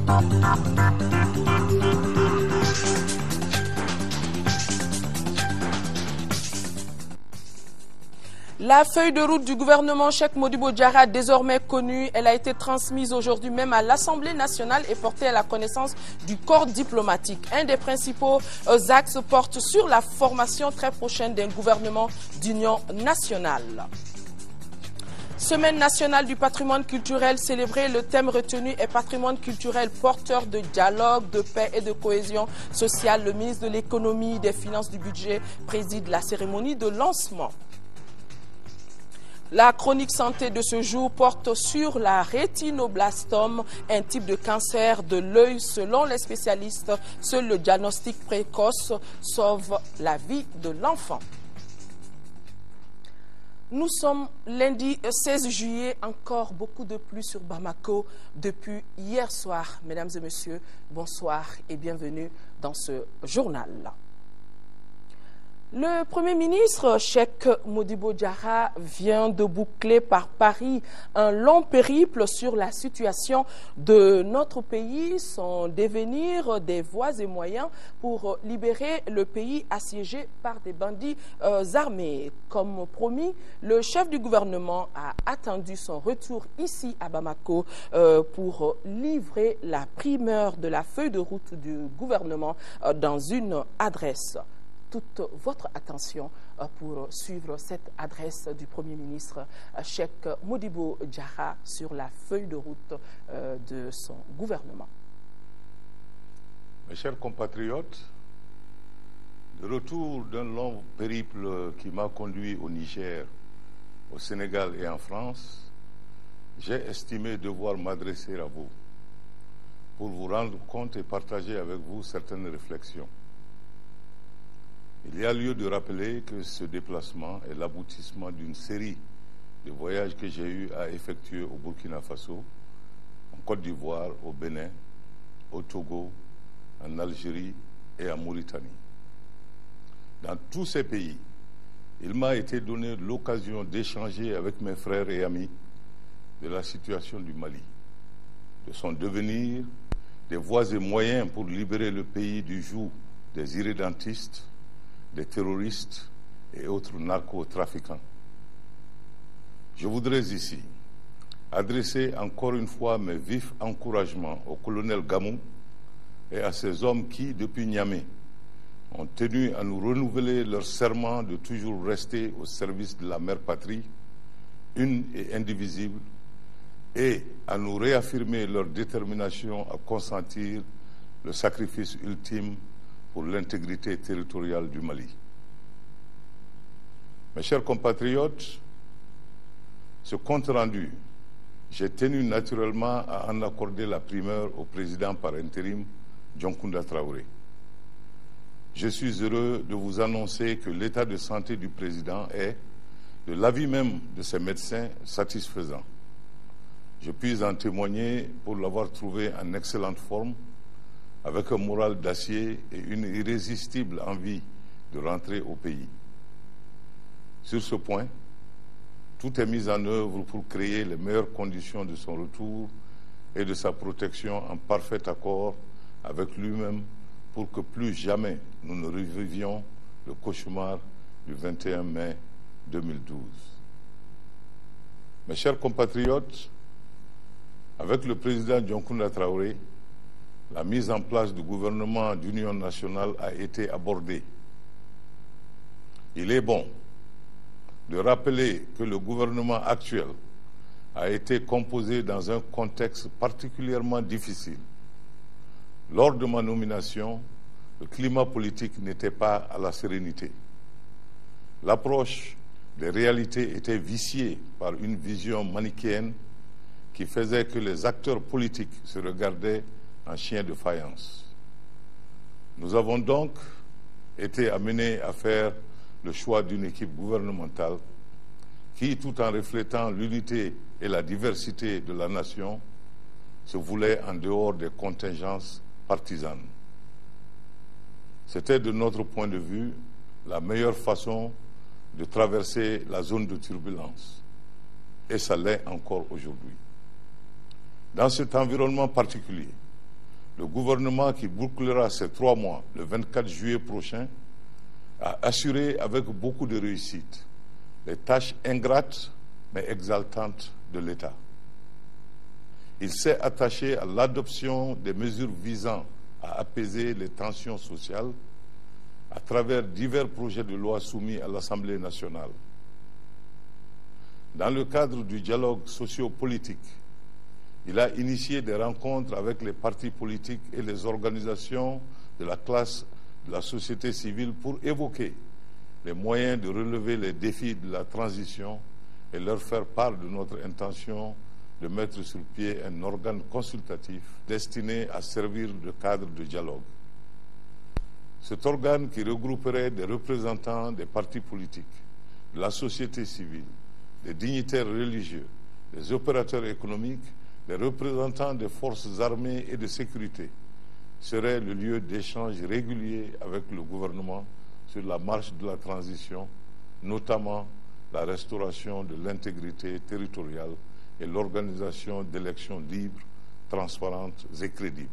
La feuille de route du gouvernement Cheikh Modibo Diarra, désormais connue, elle a été transmise aujourd'hui même à l'Assemblée nationale et portée à la connaissance du corps diplomatique. Un des principaux axes porte sur la formation très prochaine d'un gouvernement d'union nationale. Semaine nationale du patrimoine culturel célébrée, le thème retenu est patrimoine culturel porteur de dialogue, de paix et de cohésion sociale. Le ministre de l'économie, des finances, du budget préside la cérémonie de lancement. La chronique santé de ce jour porte sur la rétinoblastome, un type de cancer de l'œil. Selon les spécialistes, seul le diagnostic précoce sauve la vie de l'enfant. Nous sommes lundi 16 juillet, encore beaucoup de pluie sur Bamako depuis hier soir. Mesdames et messieurs, bonsoir et bienvenue dans ce journal. Le Premier ministre Cheikh Modibo Diarra vient de boucler par Paris un long périple sur la situation de notre pays, son devenir, des voies et moyens pour libérer le pays assiégé par des bandits armés. Comme promis, le chef du gouvernement a attendu son retour ici à Bamako pour livrer la primeur de la feuille de route du gouvernement dans une adresse. Toute votre attention pour suivre cette adresse du Premier ministre Cheikh Modibo Diarra sur la feuille de route de son gouvernement. Mes chers compatriotes, de retour d'un long périple qui m'a conduit au Niger, au Sénégal et en France, j'ai estimé devoir m'adresser à vous pour vous rendre compte et partager avec vous certaines réflexions. Il y a lieu de rappeler que ce déplacement est l'aboutissement d'une série de voyages que j'ai eu à effectuer au Burkina Faso, en Côte d'Ivoire, au Bénin, au Togo, en Algérie et en Mauritanie. Dans tous ces pays, il m'a été donné l'occasion d'échanger avec mes frères et amis de la situation du Mali, de son devenir, des voies et moyens pour libérer le pays du joug des irrédentistes, des terroristes et autres narcotrafiquants. Je voudrais ici adresser encore une fois mes vifs encouragements au colonel Gamou et à ces hommes qui, depuis Niamey, ont tenu à nous renouveler leur serment de toujours rester au service de la mère patrie, une et indivisible, et à nous réaffirmer leur détermination à consentir le sacrifice ultime pour l'intégrité territoriale du Mali. Mes chers compatriotes, ce compte-rendu, j'ai tenu naturellement à en accorder la primeur au président par intérim, Dioncounda Traoré. Je suis heureux de vous annoncer que l'état de santé du président est, de l'avis même de ses médecins, satisfaisant. Je puis en témoigner pour l'avoir trouvé en excellente forme, avec un moral d'acier et une irrésistible envie de rentrer au pays. Sur ce point, tout est mis en œuvre pour créer les meilleures conditions de son retour et de sa protection en parfait accord avec lui-même pour que plus jamais nous ne revivions le cauchemar du 21 mai 2012. Mes chers compatriotes, avec le président Dioncounda Traoré, la mise en place du gouvernement d'union nationale a été abordée. Il est bon de rappeler que le gouvernement actuel a été composé dans un contexte particulièrement difficile. Lors de ma nomination, le climat politique n'était pas à la sérénité. L'approche des réalités était viciée par une vision manichéenne qui faisait que les acteurs politiques se regardaient en chien de faïence. Nous avons donc été amenés à faire le choix d'une équipe gouvernementale qui, tout en reflétant l'unité et la diversité de la nation, se voulait en dehors des contingences partisanes. C'était, de notre point de vue, la meilleure façon de traverser la zone de turbulence. Et ça l'est encore aujourd'hui. Dans cet environnement particulier, le gouvernement qui bouclera ces 3 mois, le 24 juillet prochain, a assuré avec beaucoup de réussite les tâches ingrates mais exaltantes de l'État. Il s'est attaché à l'adoption des mesures visant à apaiser les tensions sociales à travers divers projets de loi soumis à l'Assemblée nationale. Dans le cadre du dialogue socio-politique, il a initié des rencontres avec les partis politiques et les organisations de la classe de la société civile pour évoquer les moyens de relever les défis de la transition et leur faire part de notre intention de mettre sur pied un organe consultatif destiné à servir de cadre de dialogue. Cet organe qui regrouperait des représentants des partis politiques, de la société civile, des dignitaires religieux, des opérateurs économiques, des représentants des forces armées et de sécurité, serait le lieu d'échange régulier avec le gouvernement sur la marche de la transition, notamment la restauration de l'intégrité territoriale et l'organisation d'élections libres, transparentes et crédibles.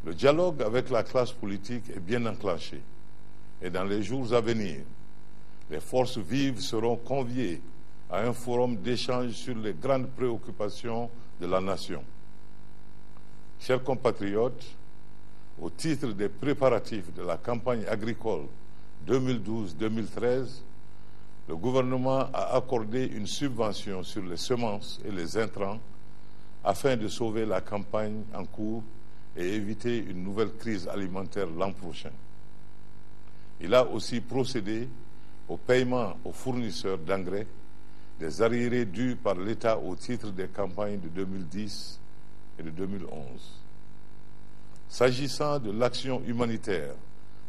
Le dialogue avec la classe politique est bien enclenché et dans les jours à venir, les forces vives seront conviées à un forum d'échange sur les grandes préoccupations de la nation. Chers compatriotes, au titre des préparatifs de la campagne agricole 2012-2013, le gouvernement a accordé une subvention sur les semences et les intrants afin de sauver la campagne en cours et éviter une nouvelle crise alimentaire l'an prochain. Il a aussi procédé au paiement aux fournisseurs d'engrais des arriérés dus par l'État au titre des campagnes de 2010 et de 2011. S'agissant de l'action humanitaire,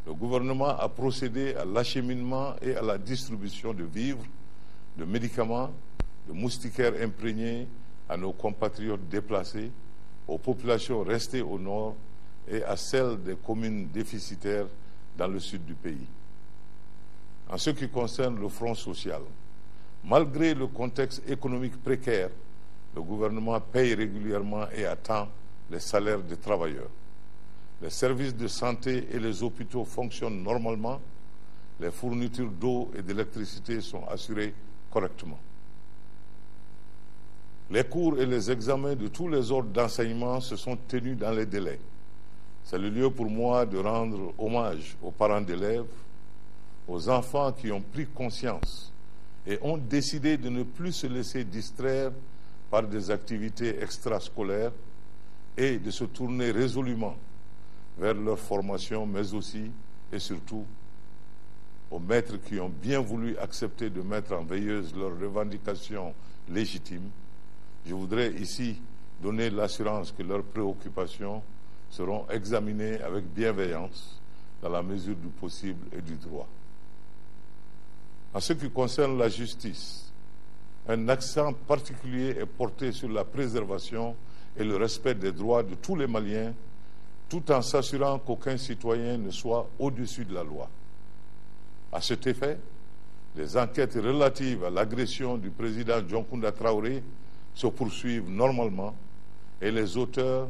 le gouvernement a procédé à l'acheminement et à la distribution de vivres, de médicaments, de moustiquaires imprégnés à nos compatriotes déplacés, aux populations restées au nord et à celles des communes déficitaires dans le sud du pays. En ce qui concerne le front social, malgré le contexte économique précaire, le gouvernement paye régulièrement et à temps les salaires des travailleurs. Les services de santé et les hôpitaux fonctionnent normalement, les fournitures d'eau et d'électricité sont assurées correctement. Les cours et les examens de tous les ordres d'enseignement se sont tenus dans les délais. C'est le lieu pour moi de rendre hommage aux parents d'élèves, aux enfants qui ont pris conscience et ont décidé de ne plus se laisser distraire par des activités extrascolaires et de se tourner résolument vers leur formation, mais aussi et surtout aux maîtres qui ont bien voulu accepter de mettre en veilleuse leurs revendications légitimes. Je voudrais ici donner l'assurance que leurs préoccupations seront examinées avec bienveillance dans la mesure du possible et du droit. En ce qui concerne la justice, un accent particulier est porté sur la préservation et le respect des droits de tous les Maliens, tout en s'assurant qu'aucun citoyen ne soit au-dessus de la loi. À cet effet, les enquêtes relatives à l'agression du président Dioncounda Traoré se poursuivent normalement et les auteurs,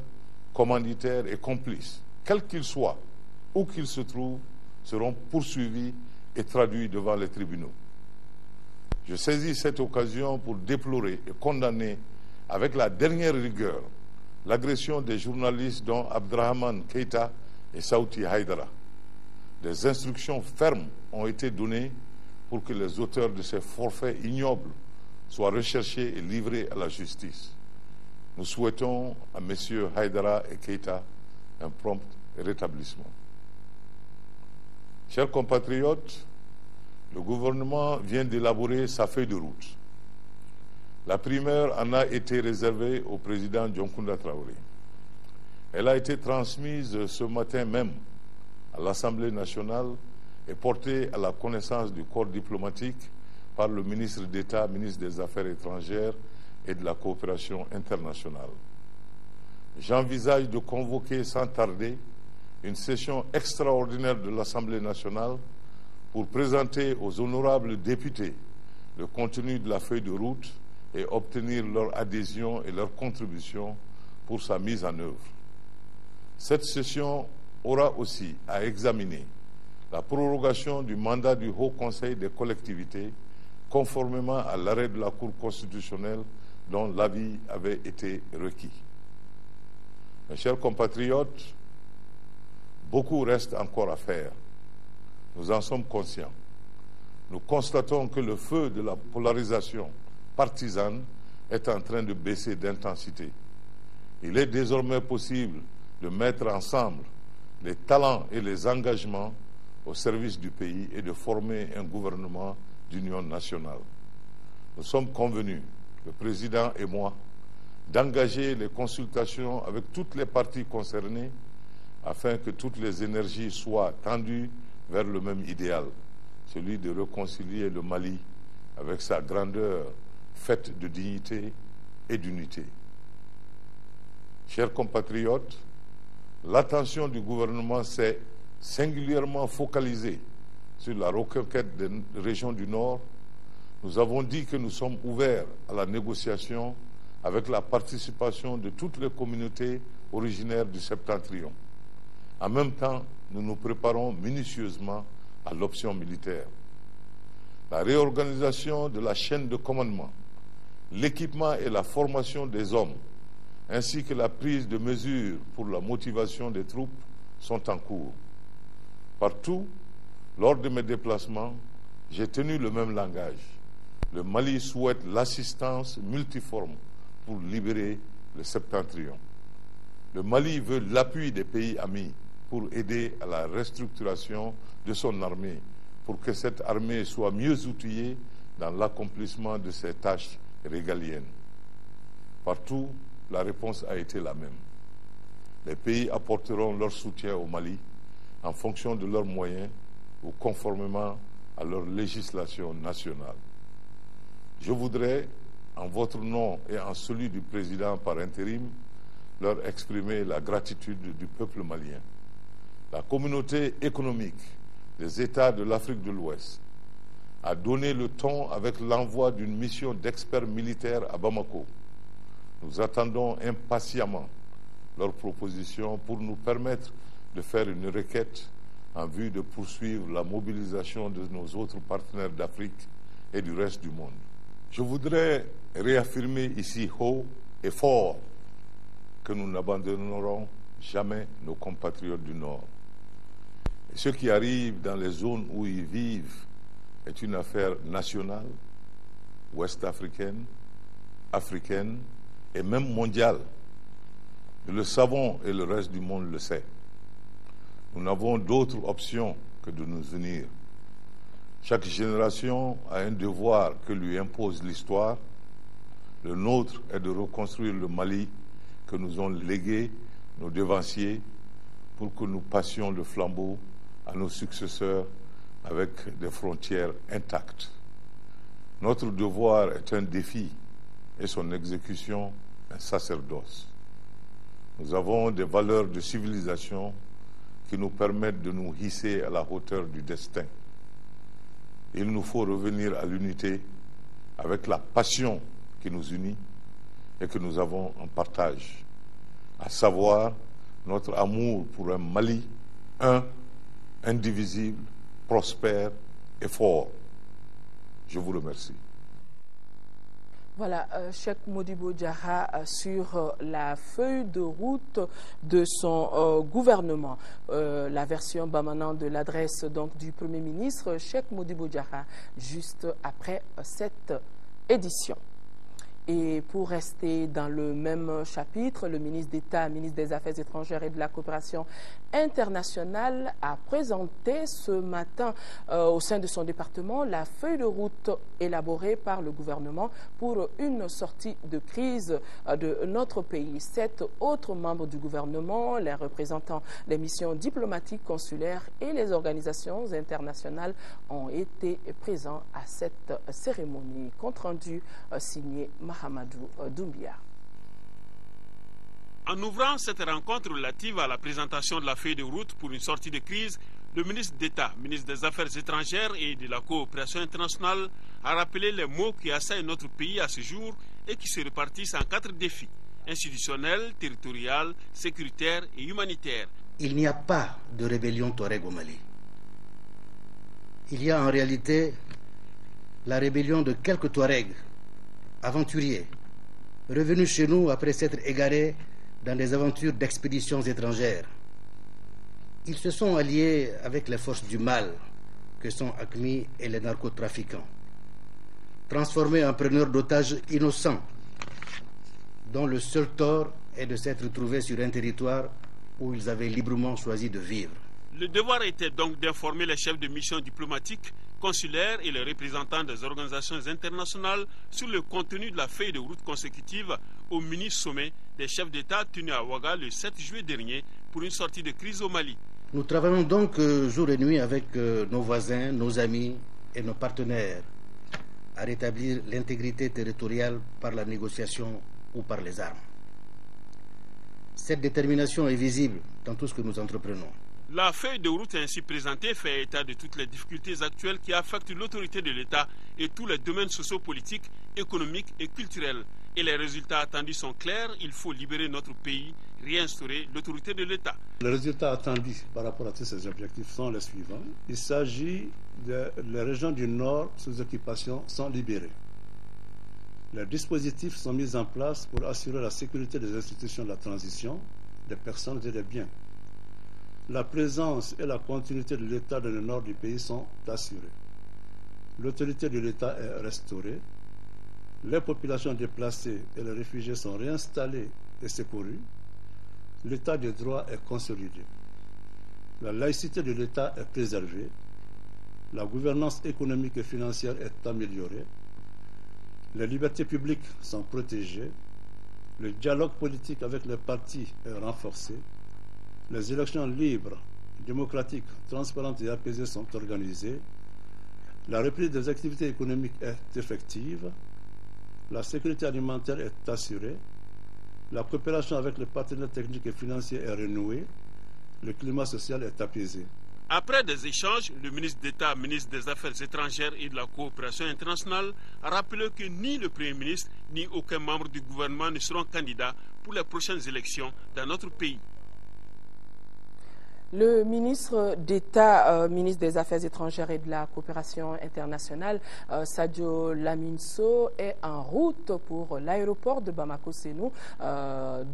commanditaires et complices, quels qu'ils soient, où qu'ils se trouvent, seront poursuivis et traduits devant les tribunaux. Je saisis cette occasion pour déplorer et condamner avec la dernière rigueur l'agression des journalistes dont Abdrahman Keïta et Sauti Haïdara. Des instructions fermes ont été données pour que les auteurs de ces forfaits ignobles soient recherchés et livrés à la justice. Nous souhaitons à M. Haïdara et Keïta un prompt rétablissement. Chers compatriotes, le gouvernement vient d'élaborer sa feuille de route. La primeur en a été réservée au président Dioncounda Traoré. Elle a été transmise ce matin même à l'Assemblée nationale et portée à la connaissance du corps diplomatique par le ministre d'État, ministre des Affaires étrangères et de la coopération internationale. J'envisage de convoquer sans tarder une session extraordinaire de l'Assemblée nationale pour présenter aux honorables députés le contenu de la feuille de route et obtenir leur adhésion et leur contribution pour sa mise en œuvre. Cette session aura aussi à examiner la prorogation du mandat du Haut Conseil des collectivités conformément à l'arrêt de la Cour constitutionnelle dont l'avis avait été requis. Mes chers compatriotes, beaucoup reste encore à faire. Nous en sommes conscients. Nous constatons que le feu de la polarisation partisane est en train de baisser d'intensité. Il est désormais possible de mettre ensemble les talents et les engagements au service du pays et de former un gouvernement d'union nationale. Nous sommes convenus, le président et moi, d'engager les consultations avec toutes les parties concernées afin que toutes les énergies soient tendues vers le même idéal, celui de réconcilier le Mali avec sa grandeur faite de dignité et d'unité. Chers compatriotes, l'attention du gouvernement s'est singulièrement focalisée sur la reconquête des régions du Nord. Nous avons dit que nous sommes ouverts à la négociation avec la participation de toutes les communautés originaires du Septentrion. En même temps, nous nous préparons minutieusement à l'option militaire. La réorganisation de la chaîne de commandement, l'équipement et la formation des hommes, ainsi que la prise de mesures pour la motivation des troupes sont en cours. Partout, lors de mes déplacements, j'ai tenu le même langage. Le Mali souhaite l'assistance multiforme pour libérer le Septentrion. Le Mali veut l'appui des pays amis pour aider à la restructuration de son armée, pour que cette armée soit mieux outillée dans l'accomplissement de ses tâches régaliennes. Partout, la réponse a été la même. Les pays apporteront leur soutien au Mali en fonction de leurs moyens ou conformément à leur législation nationale. Je voudrais, en votre nom et en celui du président par intérim, leur exprimer la gratitude du peuple malien. La communauté économique des États de l'Afrique de l'Ouest a donné le ton avec l'envoi d'une mission d'experts militaires à Bamako. Nous attendons impatiemment leurs propositions pour nous permettre de faire une requête en vue de poursuivre la mobilisation de nos autres partenaires d'Afrique et du reste du monde. Je voudrais réaffirmer ici haut et fort que nous n'abandonnerons jamais nos compatriotes du Nord. Et ce qui arrive dans les zones où ils vivent est une affaire nationale, ouest-africaine, africaine et même mondiale. Nous le savons et le reste du monde le sait. Nous n'avons d'autre option que de nous unir. Chaque génération a un devoir que lui impose l'histoire. Le nôtre est de reconstruire le Mali que nous ont légué nos devanciers pour que nous passions le flambeau à nos successeurs avec des frontières intactes. Notre devoir est un défi et son exécution un sacerdoce. Nous avons des valeurs de civilisation qui nous permettent de nous hisser à la hauteur du destin. Il nous faut revenir à l'unité avec la passion qui nous unit et que nous avons en partage, à savoir notre amour pour un Mali un, indivisible, prospère et fort. Je vous remercie. Voilà, Cheikh Modibo Diarra sur la feuille de route de son gouvernement. La version bamana de l'adresse donc du Premier ministre Cheikh Modibo Diarra juste après cette édition. Et pour rester dans le même chapitre, le ministre d'État, ministre des Affaires étrangères et de la coopération internationale a présenté ce matin au sein de son département la feuille de route élaborée par le gouvernement pour une sortie de crise de notre pays. 7 autres membres du gouvernement, les représentants des missions diplomatiques, consulaires et les organisations internationales ont été présents à cette cérémonie. Compte rendu signé Mahamadou Doumbia. En ouvrant cette rencontre relative à la présentation de la feuille de route pour une sortie de crise, le ministre d'État, ministre des Affaires étrangères et de la coopération internationale, a rappelé les maux qui assaillent notre pays à ce jour et qui se répartissent en 4 défis. institutionnelle, territoriale, sécuritaire et humanitaire. Il n'y a pas de rébellion Touareg au Mali. Il y a en réalité la rébellion de quelques Touaregs, aventuriers, revenus chez nous après s'être égarés dans des aventures d'expéditions étrangères. Ils se sont alliés avec les forces du mal, que sont AQMI et les narcotrafiquants, transformés en preneurs d'otages innocents, dont le seul tort est de s'être trouvés sur un territoire où ils avaient librement choisi de vivre. Le devoir était donc d'informer les chefs de mission diplomatiques, consulaires et les représentants des organisations internationales sur le contenu de la feuille de route consécutive au mini-sommet des chefs d'État tenu à Ouaga le 7 juillet dernier pour une sortie de crise au Mali. Nous travaillons donc jour et nuit avec nos voisins, nos amis et nos partenaires à rétablir l'intégrité territoriale par la négociation ou par les armes. Cette détermination est visible dans tout ce que nous entreprenons. La feuille de route ainsi présentée fait état de toutes les difficultés actuelles qui affectent l'autorité de l'État et tous les domaines sociopolitiques, économiques et culturels. Et les résultats attendus sont clairs, il faut libérer notre pays, réinstaurer l'autorité de l'État. Les résultats attendus par rapport à tous ces objectifs sont les suivants. Il s'agit les régions du Nord sous occupation sont libérées. Les dispositifs sont mis en place pour assurer la sécurité des institutions de la transition, des personnes et des biens. La présence et la continuité de l'État dans le nord du pays sont assurées. L'autorité de l'État est restaurée. Les populations déplacées et les réfugiés sont réinstallés et secourus. L'État de droit est consolidé. La laïcité de l'État est préservée. La gouvernance économique et financière est améliorée. Les libertés publiques sont protégées. Le dialogue politique avec les partis est renforcé. Les élections libres, démocratiques, transparentes et apaisées sont organisées. La reprise des activités économiques est effective. La sécurité alimentaire est assurée. La coopération avec les partenaires techniques et financiers est renouée. Le climat social est apaisé. Après des échanges, le ministre d'État, ministre des Affaires étrangères et de la coopération internationale a rappelé que ni le Premier ministre ni aucun membre du gouvernement ne seront candidats pour les prochaines élections dans notre pays. Le ministre d'État, ministre des Affaires étrangères et de la coopération internationale, Sadio Laminso, est en route pour l'aéroport de Bamako-Sénou,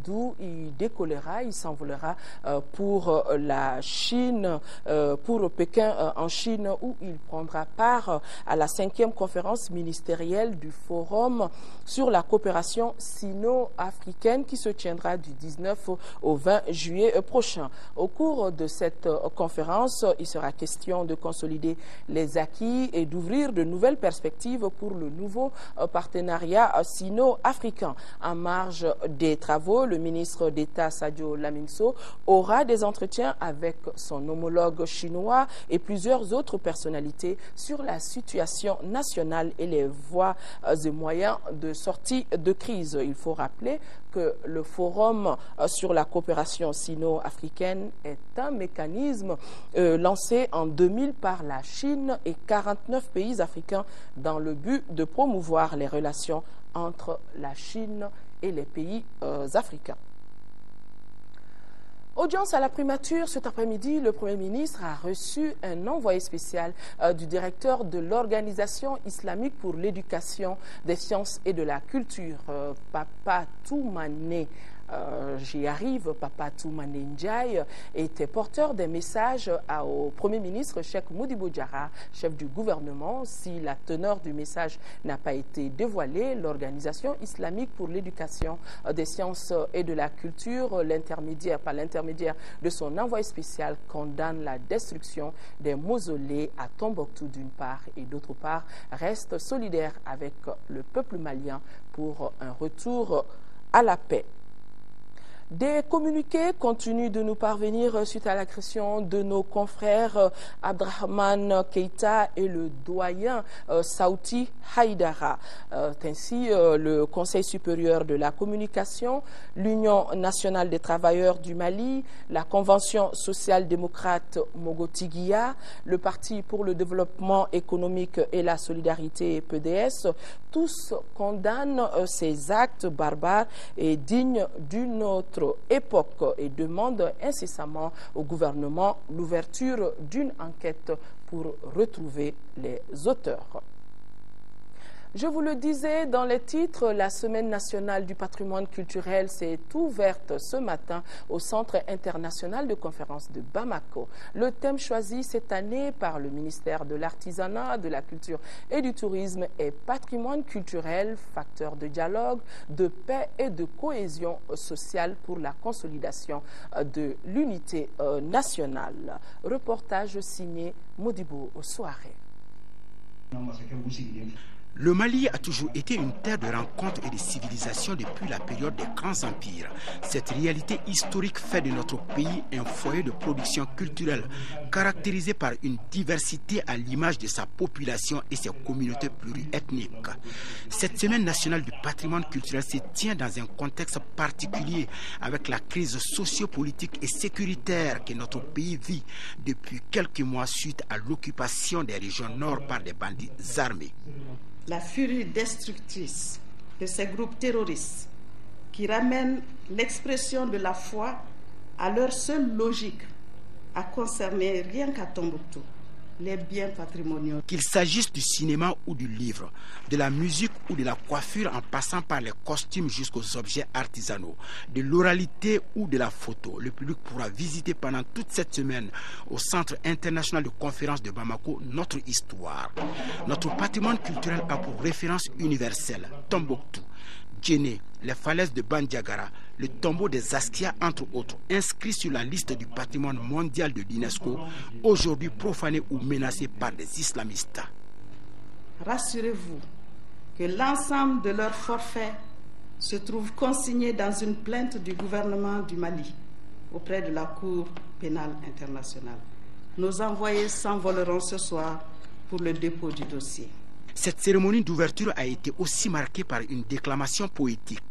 d'où il décollera, il s'envolera pour la Chine, pour Pékin en Chine, où il prendra part à la 5e conférence ministérielle du Forum sur la coopération sino-africaine qui se tiendra du 19 au 20 juillet prochain. Au cours de cette conférence, il sera question de consolider les acquis et d'ouvrir de nouvelles perspectives pour le nouveau partenariat sino-africain. En marge des travaux, le ministre d'État Sadio Laminso aura des entretiens avec son homologue chinois et plusieurs autres personnalités sur la situation nationale et les voies et moyens de sortie de crise. Il faut rappeler que le Forum sur la coopération sino-africaine est un mécanisme lancé en 2000 par la Chine et 49 pays africains dans le but de promouvoir les relations entre la Chine et les pays africains. Audience à la primature, cet après-midi, le Premier ministre a reçu un envoyé spécial du directeur de l'Organisation islamique pour l'éducation, des sciences et de la culture, Papa Toumane. J'y arrive, Papa Toumane Ndiaye était porteur des messages au Premier ministre Cheikh Modibo Diarra, chef du gouvernement. Si la teneur du message n'a pas été dévoilée, l'Organisation islamique pour l'éducation, des sciences et de la culture, par l'intermédiaire de son envoyé spécial, condamne la destruction des mausolées à Tombouctou d'une part et d'autre part reste solidaire avec le peuple malien pour un retour à la paix. Des communiqués continuent de nous parvenir suite à l'agression de nos confrères Abdrahman Keïta et le doyen Saouti Haïdara. Ainsi, le Conseil supérieur de la communication, l'Union nationale des travailleurs du Mali, la Convention social-démocrate Mogotiguia, le Parti pour le développement économique et la solidarité PDS, tous condamnent ces actes barbares et dignes d'une autre époque et demandent incessamment au gouvernement l'ouverture d'une enquête pour retrouver les auteurs. Je vous le disais dans les titres, la Semaine nationale du patrimoine culturel s'est ouverte ce matin au Centre international de conférences de Bamako. Le thème choisi cette année par le ministère de l'Artisanat, de la Culture et du Tourisme est patrimoine culturel, facteur de dialogue, de paix et de cohésion sociale pour la consolidation de l'unité nationale. Reportage signé Modibo Soare. Le Mali a toujours été une terre de rencontres et de civilisation depuis la période des grands empires. Cette réalité historique fait de notre pays un foyer de production culturelle caractérisé par une diversité à l'image de sa population et ses communautés pluriethniques. Cette semaine nationale du patrimoine culturel se tient dans un contexte particulier avec la crise sociopolitique et sécuritaire que notre pays vit depuis quelques mois suite à l'occupation des régions nord par des bandits armés. La furie destructrice de ces groupes terroristes qui ramènent l'expression de la foi à leur seule logique a concerné rien qu'à Tombouctou les biens patrimoniaux. Qu'il s'agisse du cinéma ou du livre, de la musique ou de la coiffure en passant par les costumes jusqu'aux objets artisanaux, de l'oralité ou de la photo, le public pourra visiter pendant toute cette semaine au Centre international de conférences de Bamako notre histoire. Notre patrimoine culturel a pour référence universelle Tombouctou, Djenné, les falaises de Bandiagara, le tombeau des Askia, entre autres, inscrits sur la liste du patrimoine mondial de l'UNESCO, aujourd'hui profanés ou menacés par des islamistes. Rassurez-vous que l'ensemble de leurs forfaits se trouve consigné dans une plainte du gouvernement du Mali auprès de la Cour pénale internationale. Nos envoyés s'envoleront ce soir pour le dépôt du dossier. Cette cérémonie d'ouverture a été aussi marquée par une déclamation poétique,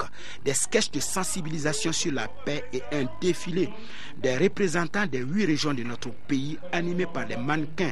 des sketchs de sensibilisation sur la paix et un défilé des représentants des 8 régions de notre pays animés par des mannequins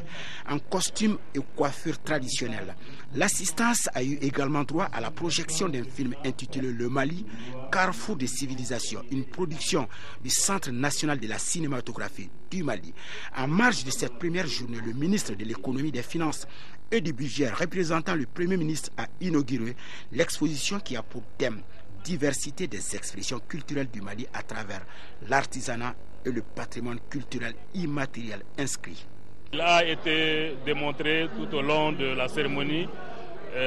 en costume et coiffure traditionnelle. L'assistance a eu également droit à la projection d'un film intitulé Le Mali, Carrefour des civilisations, une production du Centre national de la cinématographie du Mali. En marge de cette première journée, le ministre de l'économie, des finances et du budget représentant le Premier ministre a inauguré l'exposition qui a pour thème diversité des expressions culturelles du Mali à travers l'artisanat et le patrimoine culturel immatériel inscrit. Il a été démontré tout au long de la cérémonie,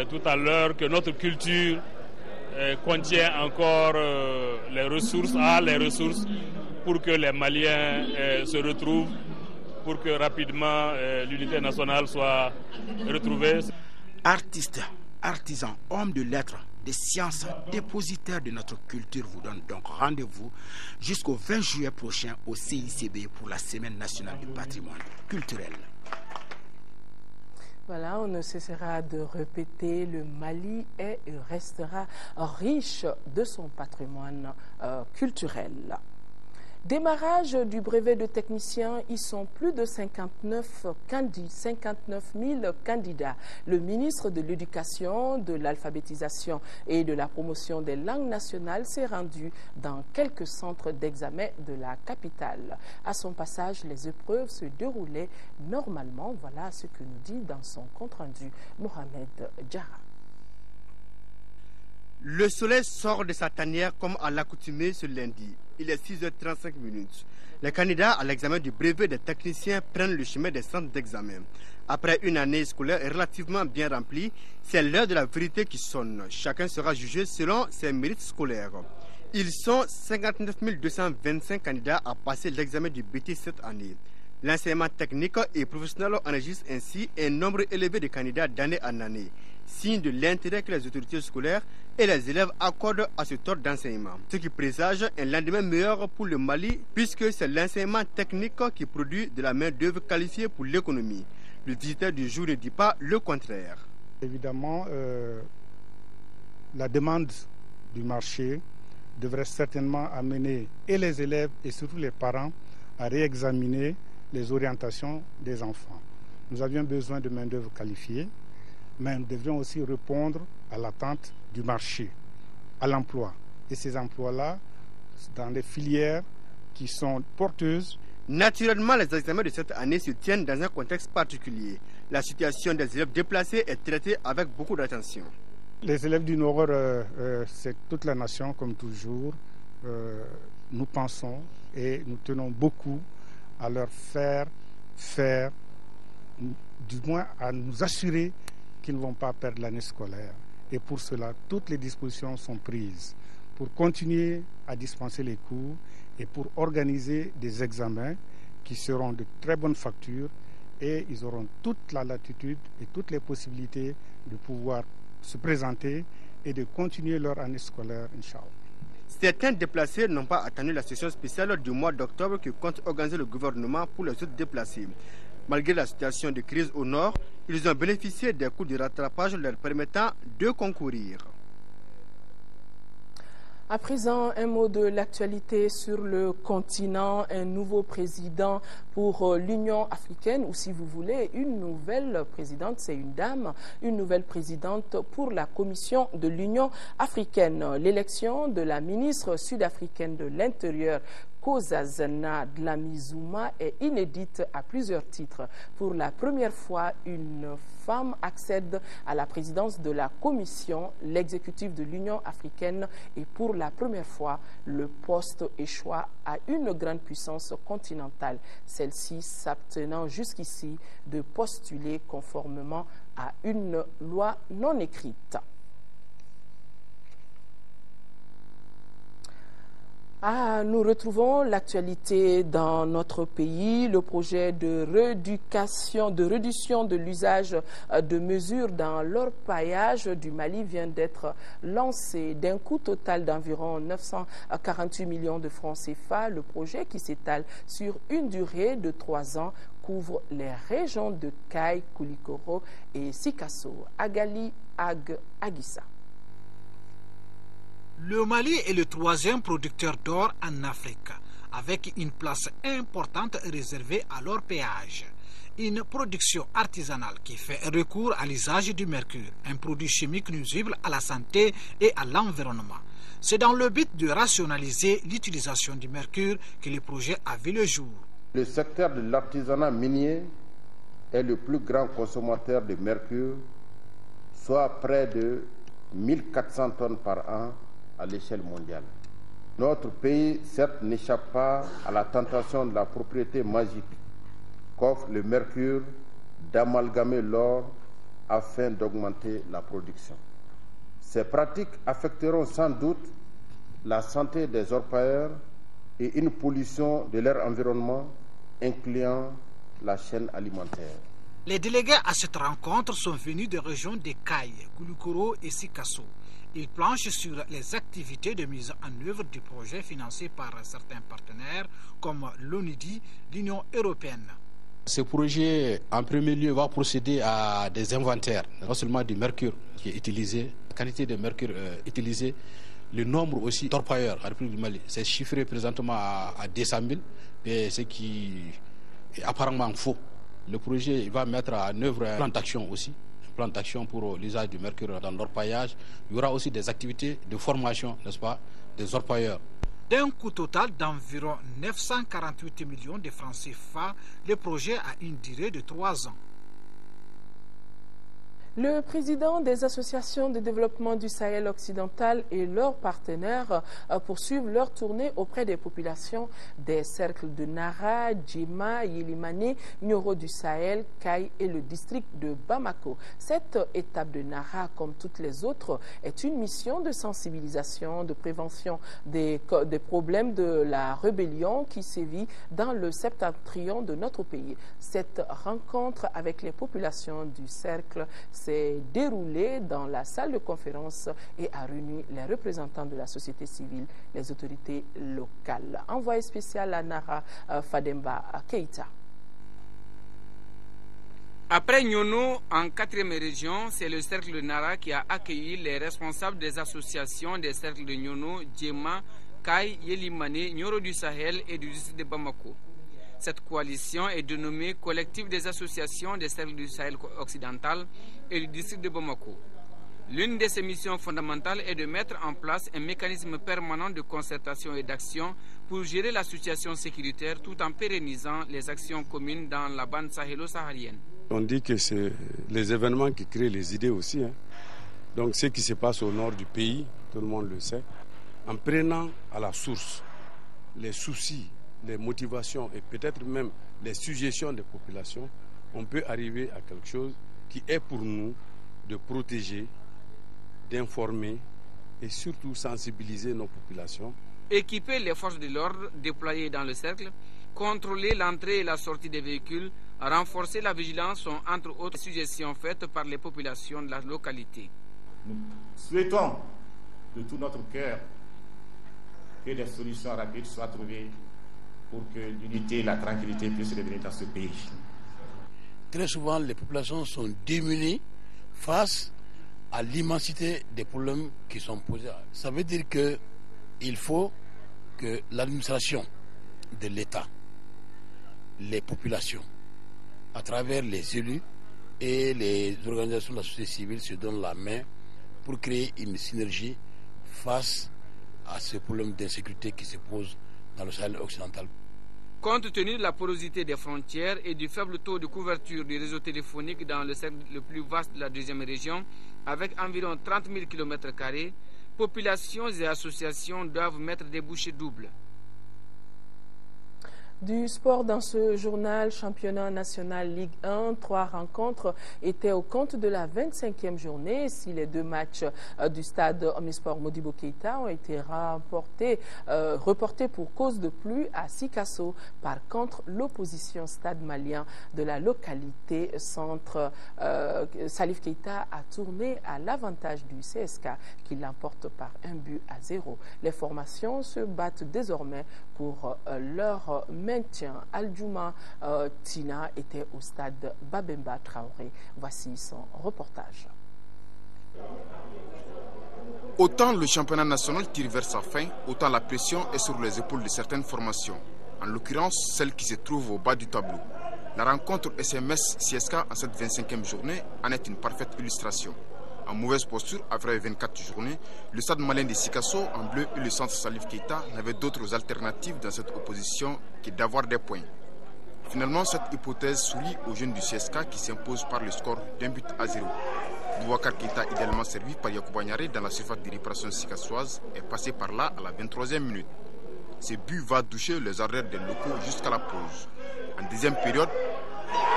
tout à l'heure, que notre culture contient encore les ressources pour que les Maliens se retrouvent, pour que rapidement l'unité nationale soit retrouvée. Artistes, artisans, hommes de lettres, des sciences, dépositaires de notre culture vous donnent donc rendez-vous jusqu'au 20 juillet prochain au CICB pour la Semaine nationale du patrimoine culturel. Voilà, on ne cessera de répéter, le Mali est et restera riche de son patrimoine culturel. Démarrage du brevet de technicien, ils sont plus de 59 000 candidats. Le ministre de l'Éducation, de l'Alphabétisation et de la Promotion des langues nationales s'est rendu dans quelques centres d'examen de la capitale. À son passage, les épreuves se déroulaient normalement. Voilà ce que nous dit dans son compte-rendu Mohamed Djara. Le soleil sort de sa tanière comme à l'accoutumée ce lundi. Il est 6h35. Les candidats à l'examen du brevet des techniciens prennent le chemin des centres d'examen. Après une année scolaire relativement bien remplie, c'est l'heure de la vérité qui sonne. Chacun sera jugé selon ses mérites scolaires. Ils sont 59 225 candidats à passer l'examen du BT cette année. L'enseignement technique et professionnel enregistre ainsi un nombre élevé de candidats d'année en année, signe de l'intérêt que les autorités scolaires et les élèves accordent à ce ordre d'enseignement. Ce qui présage un lendemain meilleur pour le Mali, puisque c'est l'enseignement technique qui produit de la main-d'œuvre qualifiée pour l'économie. Le visiteur du jour ne dit pas le contraire. Évidemment, la demande du marché devrait certainement amener et les élèves et surtout les parents à réexaminer les orientations des enfants. Nous avions besoin de main-d'œuvre qualifiée, mais nous devrions aussi répondre à l'attente du marché, à l'emploi. Et ces emplois-là, dans des filières qui sont porteuses. Naturellement, les examens de cette année se tiennent dans un contexte particulier. La situation des élèves déplacés est traitée avec beaucoup d'attention. Les élèves du Nord, c'est toute la nation comme toujours. Nous pensons et nous tenons beaucoup à leur faire, du moins à nous assurer qu'ils ne vont pas perdre l'année scolaire. Et pour cela, toutes les dispositions sont prises pour continuer à dispenser les cours et pour organiser des examens qui seront de très bonne facture et ils auront toute la latitude et toutes les possibilités de pouvoir se présenter et de continuer leur année scolaire, Inch'Allah. Certains déplacés n'ont pas attendu la session spéciale du mois d'octobre que compte organiser le gouvernement pour les autres déplacés. Malgré la situation de crise au nord, ils ont bénéficié des cours de rattrapage leur permettant de concourir. À présent, un mot de l'actualité sur le continent. Un nouveau président pour l'Union africaine, ou si vous voulez, une nouvelle présidente, c'est une dame, une nouvelle présidente pour la Commission de l'Union africaine. L'élection de la ministre sud-africaine de l'Intérieur, Nkosazana Dlamini-Zuma, est inédite à plusieurs titres. Pour la première fois, une femme accède à la présidence de la Commission, l'exécutif de l'Union africaine, et pour la première fois, le poste échoit à une grande puissance continentale, celle-ci s'abstenant jusqu'ici de postuler conformément à une loi non écrite. Nous retrouvons l'actualité dans notre pays. Le projet de réduction de l'usage de mesures dans l'orpaillage du Mali vient d'être lancé. D'un coût total d'environ 948 millions de francs CFA, le projet qui s'étale sur une durée de 3 ans couvre les régions de Kay, Koulikoro et Sikasso. Agali Agissa. Le Mali est le 3e producteur d'or en Afrique, avec une place importante réservée à l'orpaillage. Une production artisanale qui fait recours à l'usage du mercure, un produit chimique nuisible à la santé et à l'environnement. C'est dans le but de rationaliser l'utilisation du mercure que le projet a vu le jour. Le secteur de l'artisanat minier est le plus grand consommateur de mercure, soit près de 1400 tonnes par an à l'échelle mondiale. Notre pays, certes, n'échappe pas à la tentation de la propriété magique qu'offre le mercure d'amalgamer l'or afin d'augmenter la production. Ces pratiques affecteront sans doute la santé des orpailleurs et une pollution de leur environnement, incluant la chaîne alimentaire. Les délégués à cette rencontre sont venus des régions de Kay, Koulikoro et Sikasso. Ils planchent sur les activités de mise en œuvre du projet financé par certains partenaires comme l'ONIDI, l'Union européenne. Ce projet, en premier lieu, va procéder à des inventaires, non seulement du mercure qui est utilisé, la quantité de mercure utilisée, le nombre aussi d'orpailleurs en République du Mali. C'est chiffré présentement à 200 000, et ce qui est apparemment faux. Le projet va mettre en œuvre un plan d'action aussi. Plan d'action pour l'usage du mercure dans l'orpaillage. Il y aura aussi des activités de formation, n'est-ce pas, des orpailleurs. D'un coût total d'environ 948 millions de francs CFA, le projet a une durée de 3 ans. Le président des associations de développement du Sahel occidental et leurs partenaires poursuivent leur tournée auprès des populations des cercles de Nara, Djema, Yelimane, Nioro du Sahel, Kaï et le district de Bamako. Cette étape de Nara, comme toutes les autres, est une mission de sensibilisation, de prévention des problèmes de la rébellion qui sévit dans le septentrion de notre pays. Cette rencontre avec les populations du cercle s'est déroulée dans la salle de conférence et a réuni les représentants de la société civile, les autorités locales. Envoyé spécial à Nara, Fademba Keita. Après Nyono, en 4e région, c'est le cercle de Nara qui a accueilli les responsables des associations des cercles de Nyono, Djema, Kaï, Yelimane, Nioro du Sahel et du district de Bamako. Cette coalition est dénommée Collectif des associations des cercles du Sahel occidental et du district de Bamako. L'une de ses missions fondamentales est de mettre en place un mécanisme permanent de concertation et d'action pour gérer la situation sécuritaire tout en pérennisant les actions communes dans la bande sahélo-saharienne. On dit que c'est les événements qui créent les idées aussi. Donc ce qui se passe au nord du pays, tout le monde le sait, en prenant à la source les soucis, les motivations et peut-être même les suggestions des populations, on peut arriver à quelque chose qui est pour nous de protéger, d'informer et surtout sensibiliser nos populations. Équiper les forces de l'ordre déployées dans le cercle, contrôler l'entrée et la sortie des véhicules, renforcer la vigilance sont entre autres suggestions faites par les populations de la localité. Nous souhaitons de tout notre cœur que des solutions rapides soient trouvées pour que l'unité et la tranquillité puissent revenir dans ce pays. Très souvent, les populations sont démunies face à l'immensité des problèmes qui sont posés. Ça veut dire qu'il faut que l'administration de l'État, les populations, à travers les élus et les organisations de la société civile se donnent la main pour créer une synergie face à ce problème d'insécurité qui se pose dans le Sahel occidental. Compte tenu de la porosité des frontières et du faible taux de couverture du réseau téléphonique dans le cercle le plus vaste de la 2e région, avec environ 30 000 km², populations et associations doivent mettre des bouchées doubles. Du sport dans ce journal, championnat national Ligue 1, 3 rencontres étaient au compte de la 25e journée. Si les 2 matchs du stade Omnisport Modibo Keïta ont été reportés pour cause de pluie à Sikasso. Par contre, l'opposition stade malien de la localité centre Salif Keïta a tourné à l'avantage du CSK qui l'emporte par 1-0. Les formations se battent désormais pour leur maintien. Aldjouma Tina était au stade Babemba Traoré. Voici son reportage. Autant le championnat national tire vers sa fin, autant la pression est sur les épaules de certaines formations, en l'occurrence celle qui se trouve au bas du tableau. La rencontre SMS-CSK en cette 25e journée en est une parfaite illustration. En mauvaise posture, après 24 journées, le stade malien de Sikasso en bleu et le centre Salif Keïta n'avaient d'autres alternatives dans cette opposition que d'avoir des points. Finalement, cette hypothèse sourit aux jeunes du CSK qui s'imposent par le score d'1-0. Boubacar Keïta, idéalement servi par Yacoub Agnaré dans la surface de réparation sikassoise, est passé par là à la 23e minute. Ce but va toucher les arrières des locaux jusqu'à la pause. En deuxième période,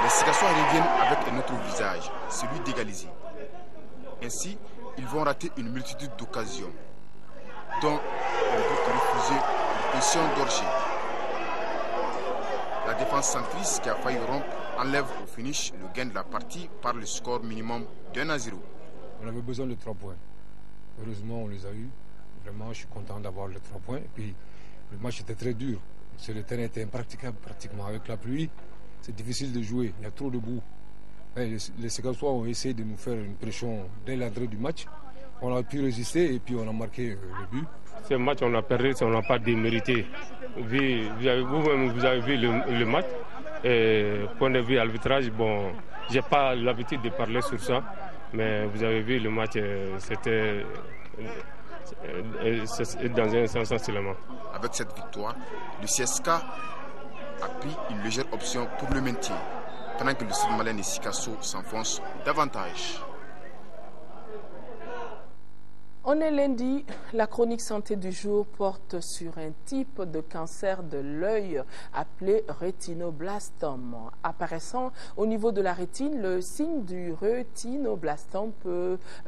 les Sikassois reviennent avec un autre visage, celui d'égaliser. Ainsi, ils vont rater une multitude d'occasions, dont un but refusé pour position d'Orcher. La défense centriste qui a failli rompre enlève au finish le gain de la partie par le score minimum d'1-0. On avait besoin de 3 points. Heureusement, on les a eus. Vraiment, je suis content d'avoir les 3 points. Et puis, le match était très dur. Le terrain était impraticable pratiquement. Avec la pluie, c'est difficile de jouer. Il y a trop de boue. Les Sikassois ont essayé de nous faire une pression dès l'entrée du match. On a pu résister et puis on a marqué le but. Ce match, on a perdu, on n'a pas démérité. Vous-même, vous avez vu le match. Et point de vue arbitrage, bon, je n'ai pas l'habitude de parler sur ça. Mais vous avez vu le match, c'était dans un sens seulement. Avec cette victoire, le CSK a pris une légère option pour le maintien, pendant que le stade malien de Sikasso s'enfonce davantage. On est lundi, la chronique santé du jour porte sur un type de cancer de l'œil appelé rétinoblastome. Apparaissant au niveau de la rétine, le signe du rétinoblastome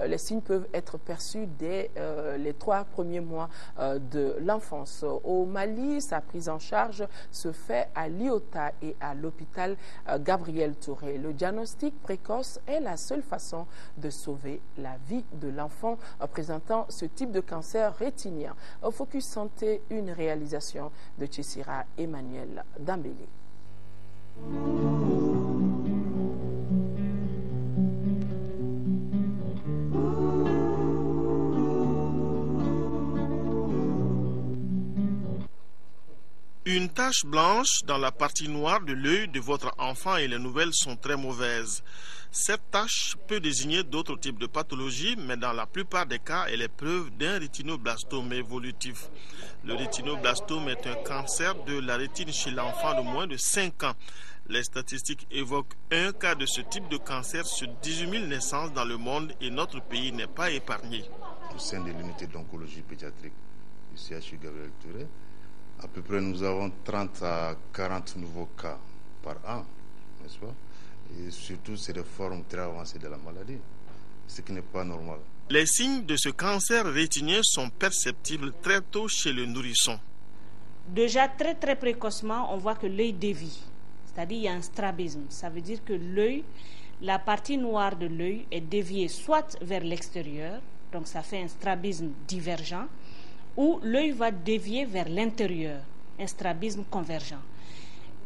les signes peuvent être perçus dès les 3 premiers mois de l'enfance. Au Mali, sa prise en charge se fait à l'IOTA et à l'hôpital Gabriel Touré. Le diagnostic précoce est la seule façon de sauver la vie de l'enfant présentant ce type de cancer rétinien. Au Focus Santé, une réalisation de Tchessira Emmanuel Dambélé. Une tache blanche dans la partie noire de l'œil de votre enfant et les nouvelles sont très mauvaises. Cette tache peut désigner d'autres types de pathologies, mais dans la plupart des cas, elle est preuve d'un rétinoblastome évolutif. Le rétinoblastome est un cancer de la rétine chez l'enfant de moins de 5 ans. Les statistiques évoquent un cas de ce type de cancer sur 18 000 naissances dans le monde et notre pays n'est pas épargné. Au sein de l'unité d'oncologie pédiatrique du CHU Gabriel Touré, à peu près nous avons 30 à 40 nouveaux cas par an, n'est-ce pas? Et surtout, c'est des formes très avancées de la maladie, ce qui n'est pas normal. Les signes de ce cancer rétinien sont perceptibles très tôt chez le nourrisson. Déjà très précocement, on voit que l'œil dévie, c'est-à-dire il y a un strabisme. Ça veut dire que l'œil, la partie noire de l'œil est déviée soit vers l'extérieur, donc ça fait un strabisme divergent, ou l'œil va dévier vers l'intérieur, un strabisme convergent.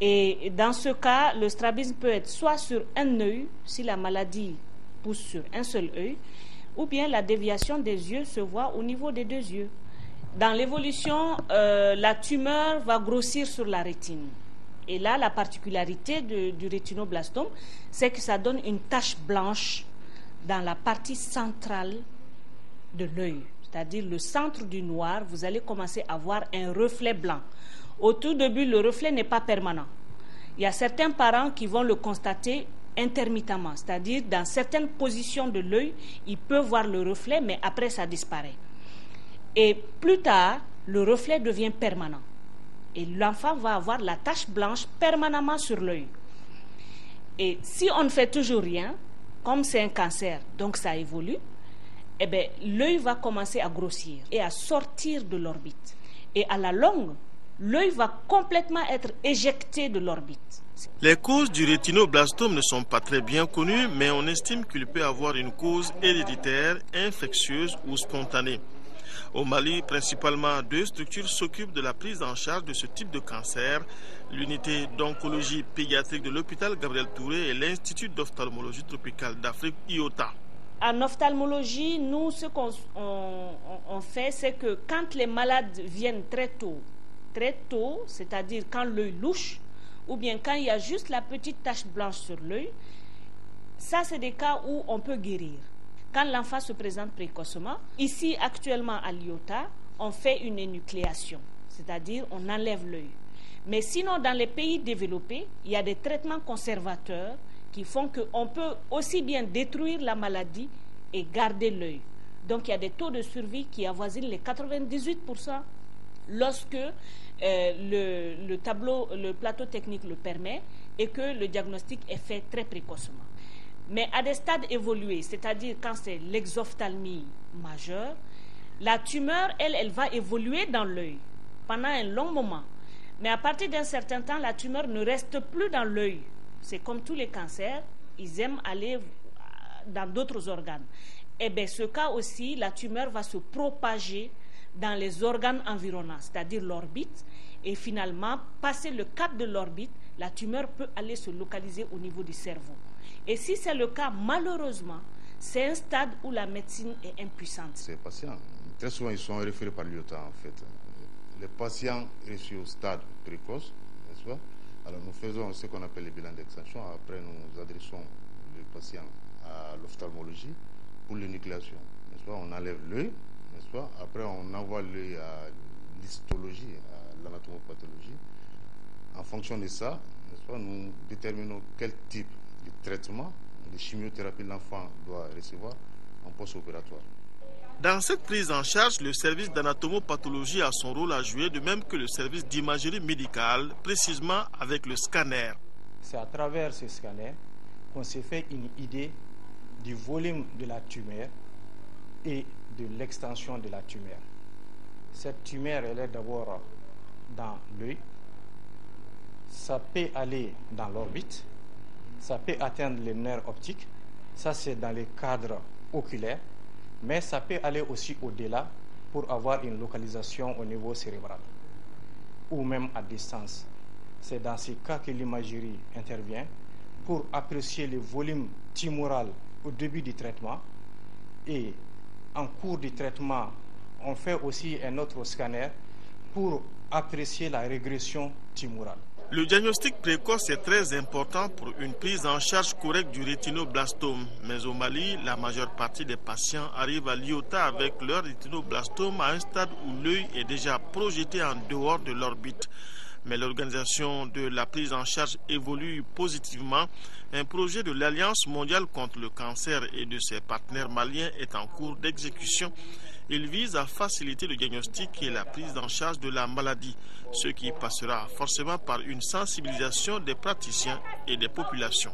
Et dans ce cas, le strabisme peut être soit sur un œil, si la maladie pousse sur un seul œil, ou bien la déviation des yeux se voit au niveau des 2 yeux. Dans l'évolution, la tumeur va grossir sur la rétine. Et là, la particularité du rétinoblastome, c'est que ça donne une tache blanche dans la partie centrale de l'œil. C'est-à-dire le centre du noir, vous allez commencer à voir un reflet blanc. Au tout début, le reflet n'est pas permanent. Il y a certains parents qui vont le constater intermittemment, c'est-à-dire dans certaines positions de l'œil, ils peuvent voir le reflet, mais après ça disparaît. Et plus tard, le reflet devient permanent. Et l'enfant va avoir la tache blanche permanemment sur l'œil. Et si on ne fait toujours rien, comme c'est un cancer, donc ça évolue, eh bien, l'œil va commencer à grossir et à sortir de l'orbite. Et à la longue, l'œil va complètement être éjecté de l'orbite. Les causes du rétinoblastome ne sont pas très bien connues, mais on estime qu'il peut avoir une cause héréditaire, infectieuse ou spontanée. Au Mali, principalement 2 structures s'occupent de la prise en charge de ce type de cancer, l'unité d'oncologie pédiatrique de l'hôpital Gabriel Touré et l'Institut d'ophtalmologie tropicale d'Afrique, IOTA. En ophtalmologie, nous, ce qu'on fait, c'est que quand les malades viennent très tôt, c'est-à-dire quand l'œil louche, ou bien quand il y a juste la petite tache blanche sur l'œil, ça, c'est des cas où on peut guérir. Quand l'enfant se présente précocement, ici, actuellement à l'IOTA, on fait une énucléation, c'est-à-dire on enlève l'œil. Mais sinon, dans les pays développés, il y a des traitements conservateurs qui font qu'on peut aussi bien détruire la maladie et garder l'œil. Donc il y a des taux de survie qui avoisinent les 98% lorsque le plateau technique le permet et que le diagnostic est fait très précocement. Mais à des stades évolués, c'est-à-dire quand c'est l'exophthalmie majeure, la tumeur, elle va évoluer dans l'œil pendant un long moment. Mais à partir d'un certain temps, la tumeur ne reste plus dans l'œil. C'est comme tous les cancers, ils aiment aller dans d'autres organes. Et bien, ce cas aussi, la tumeur va se propager dans les organes environnants, c'est-à-dire l'orbite. Et finalement, passer le cap de l'orbite, la tumeur peut aller se localiser au niveau du cerveau. Et si c'est le cas, malheureusement, c'est un stade où la médecine est impuissante. Ces patients, très souvent, ils sont référés par l'IOTA, en fait. Les patients reçus au stade précoce, n'est-ce pas? Alors nous faisons ce qu'on appelle les bilans d'extension. Après, nous adressons le patient à l'ophtalmologie pour l'énucléation, n'est-ce pas? On enlève l'œil, n'est-ce pas? Après, on envoie l'œil à l'histologie, à l'anatomopathologie. En fonction de ça, n'est-ce pas, nous déterminons quel type de traitement, de chimiothérapie l'enfant doit recevoir en post-opératoire. Dans cette prise en charge, le service d'anatomopathologie a son rôle à jouer, de même que le service d'imagerie médicale, précisément avec le scanner. C'est à travers ce scanner qu'on s'est fait une idée du volume de la tumeur et de l'extension de la tumeur. Cette tumeur, elle est d'abord dans l'œil, ça peut aller dans l'orbite, ça peut atteindre les nerfs optiques, ça c'est dans les cadres oculaires, mais ça peut aller aussi au-delà pour avoir une localisation au niveau cérébral ou même à distance. C'est dans ces cas que l'imagerie intervient pour apprécier le volume tumoral au début du traitement, et en cours du traitement, on fait aussi un autre scanner pour apprécier la régression tumorale. Le diagnostic précoce est très important pour une prise en charge correcte du rétinoblastome. Mais au Mali, la majeure partie des patients arrivent à l'IOTA avec leur rétinoblastome à un stade où l'œil est déjà projeté en dehors de l'orbite. Mais l'organisation de la prise en charge évolue positivement. Un projet de l'Alliance mondiale contre le cancer et de ses partenaires maliens est en cours d'exécution. Il vise à faciliter le diagnostic et la prise en charge de la maladie, ce qui passera forcément par une sensibilisation des praticiens et des populations.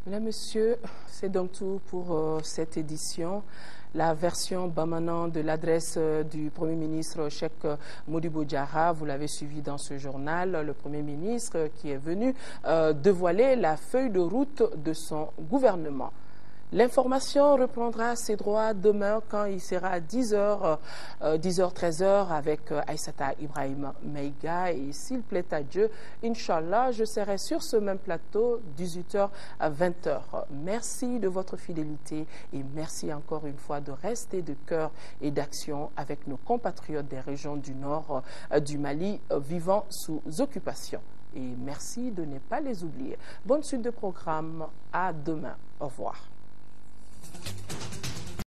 Mesdames, Messieurs, c'est donc tout pour cette édition. La version Bamanan de l'adresse du Premier ministre Cheikh Modibo Diarra, vous l'avez suivi dans ce journal, le Premier ministre qui est venu dévoiler la feuille de route de son gouvernement. L'information reprendra ses droits demain quand il sera à 10h, 13h avec Aïssata Ibrahim Meiga. Et s'il plaît à Dieu, Inch'Allah, je serai sur ce même plateau 18h à 20h. Merci de votre fidélité et merci encore une fois de rester de cœur et d'action avec nos compatriotes des régions du nord du Mali vivant sous occupation. Et merci de ne pas les oublier. Bonne suite de programme. À demain. Au revoir.